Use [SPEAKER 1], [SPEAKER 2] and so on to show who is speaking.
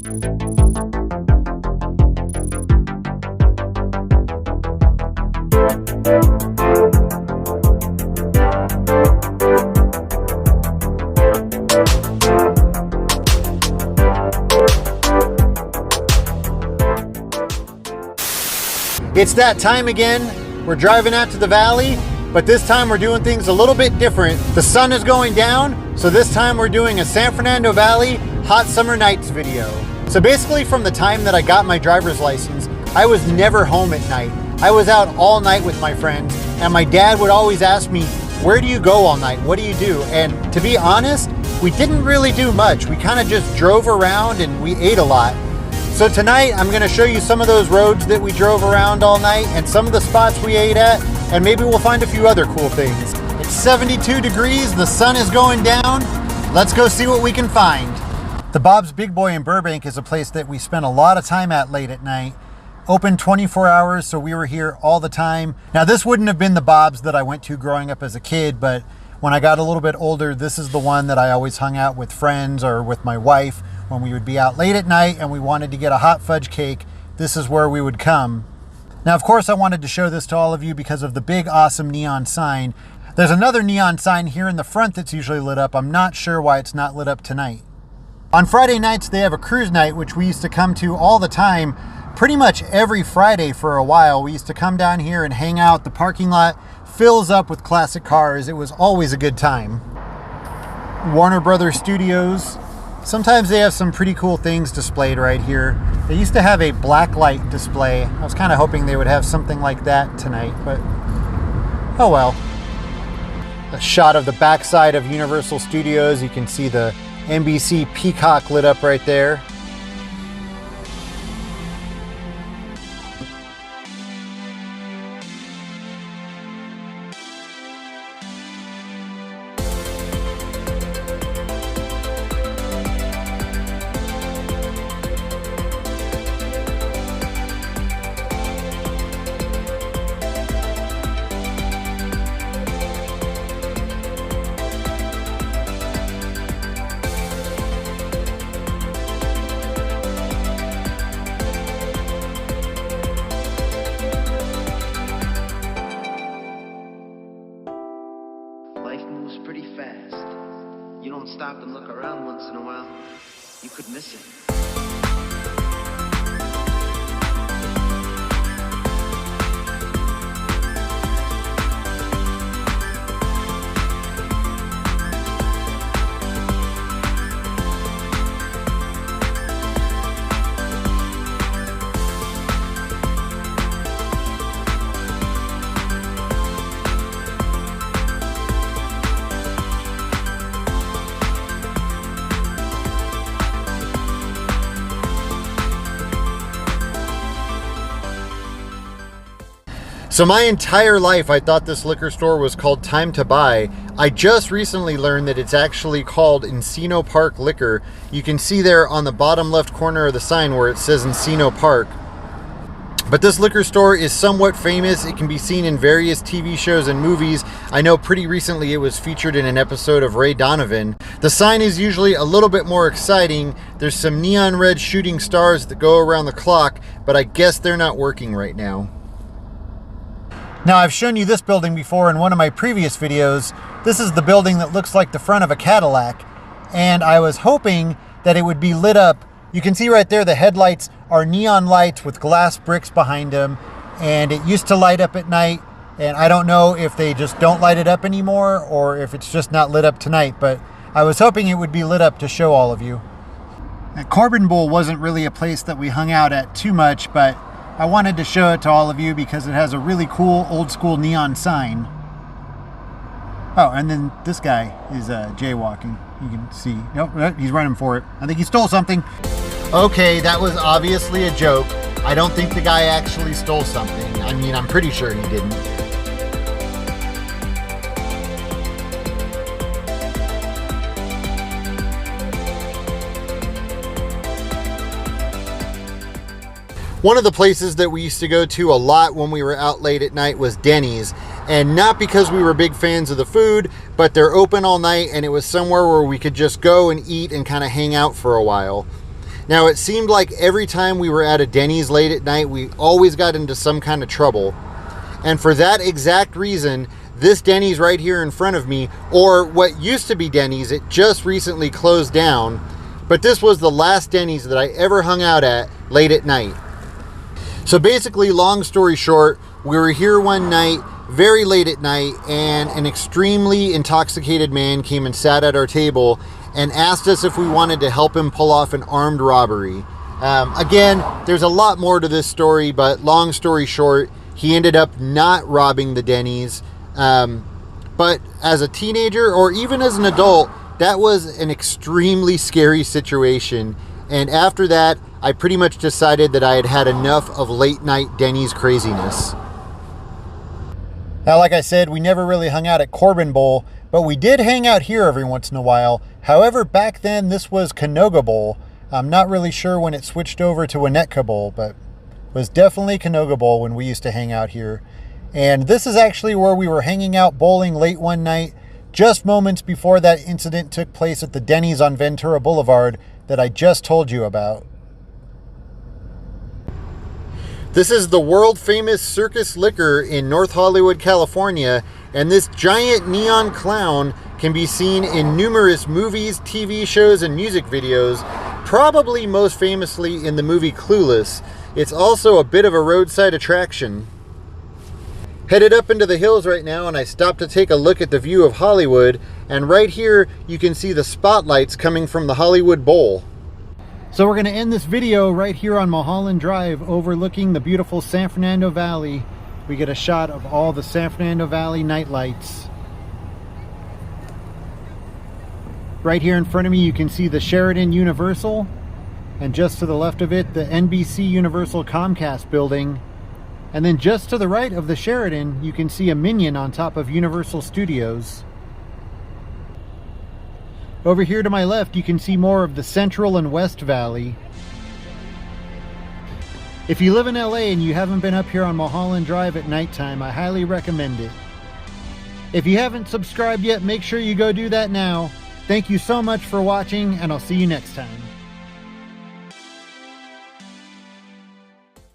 [SPEAKER 1] It's that time again. We're driving out to the valley, but this time we're doing things a little bit different. The sun is going down, so this time we're doing a San Fernando Valley hot summer nights video. So basically from the time that I got my driver's license, I was never home at night. I was out all night with my friends, and my dad would always ask me, where do you go all night? What do you do? And to be honest, we didn't really do much. We kind of just drove around and we ate a lot. So tonight I'm going to show you some of those roads that we drove around all night and some of the spots we ate at, and maybe we'll find a few other cool things. It's 72 degrees, the sun is going down. Let's go see what we can find. The Bob's Big Boy in Burbank is a place that we spent a lot of time at late at night. Open 24 hours, so we were here all the time. Now this wouldn't have been the Bob's that I went to growing up as a kid, but when I got a little bit older, this is the one that I always hung out with friends or with my wife. When we would be out late at night and we wanted to get a hot fudge cake, this is where we would come. Now, of course, I wanted to show this to all of you because of the big, awesome neon sign. There's another neon sign here in the front that's usually lit up. I'm not sure why it's not lit up tonight. On Friday nights, they have a cruise night, which we used to come to all the time, pretty much every Friday for a while. We used to come down here and hang out. The parking lot fills up with classic cars. It was always a good time. Warner Brothers Studios. Sometimes they have some pretty cool things displayed right here. They used to have a black light display. I was kind of hoping they would have something like that tonight, but oh well. A shot of the backside of Universal Studios. You can see the NBC Peacock lit up right there.
[SPEAKER 2] Stop and look around once in a while, you could miss it.
[SPEAKER 1] So my entire life I thought this liquor store was called Time to Buy. I just recently learned that it's actually called Encino Park Liquor. You can see there on the bottom left corner of the sign where it says Encino Park. But this liquor store is somewhat famous. It can be seen in various TV shows and movies. I know pretty recently it was featured in an episode of Ray Donovan. The sign is usually a little bit more exciting. There's some neon red shooting stars that go around the clock, but I guess they're not working right now. Now, I've shown you this building before in one of my previous videos. This is the building that looks like the front of a Cadillac, and I was hoping that it would be lit up. You can see right there the headlights are neon lights with glass bricks behind them, and it used to light up at night, and I don't know if they just don't light it up anymore or if it's just not lit up tonight, but I was hoping it would be lit up to show all of you. Now, Corbin Bowl wasn't really a place that we hung out at too much, but I wanted to show it to all of you because it has a really cool old school neon sign. Oh, and then this guy is jaywalking. You can see, nope, he's running for it. I think he stole something. Okay, that was obviously a joke. I don't think the guy actually stole something. I mean, I'm pretty sure he didn't. One of the places that we used to go to a lot when we were out late at night was Dennys. And not because we were big fans of the food, but they're open all night and it was somewhere where we could just go and eat and kind of hang out for a while. Now, it seemed like every time we were at a Dennys late at night, we always got into some kind of trouble. And for that exact reason, this Dennys right here in front of me, or what used to be Dennys, it just recently closed down. But this was the last Dennys that I ever hung out at late at night. So basically, long story short, we were here one night, very late at night, and an extremely intoxicated man came and sat at our table and asked us if we wanted to help him pull off an armed robbery. Again, there's a lot more to this story, but long story short, he ended up not robbing the Dennys. But as a teenager, or even as an adult, that was an extremely scary situation. And after that, I pretty much decided that I had had enough of late night Dennys craziness. Now, like I said, we never really hung out at Corbin Bowl, but we did hang out here every once in a while. However, back then this was Canoga Bowl. I'm not really sure when it switched over to Winnetka Bowl, but it was definitely Canoga Bowl when we used to hang out here. And this is actually where we were hanging out bowling late one night, just moments before that incident took place at the Dennys on Ventura Boulevard that I just told you about. This is the world famous Circus Liquor in North Hollywood, California, and this giant neon clown can be seen in numerous movies, TV shows, and music videos, probably most famously in the movie Clueless. It's also a bit of a roadside attraction. Headed up into the hills right now, and I stopped to take a look at the view of Hollywood, and right here you can see the spotlights coming from the Hollywood Bowl. So we're going to end this video right here on Mulholland Drive, overlooking the beautiful San Fernando Valley. We get a shot of all the San Fernando Valley night lights. Right here in front of me you can see the Sheraton Universal, and just to the left of it the NBC Universal Comcast building. And then just to the right of the Sheraton you can see a Minion on top of Universal Studios. Over here to my left you can see more of the Central and West Valley. If you live in LA and you haven't been up here on Mulholland Drive at nighttime, I highly recommend it. If you haven't subscribed yet, make sure you go do that now. Thank you so much for watching, and I'll see you next time.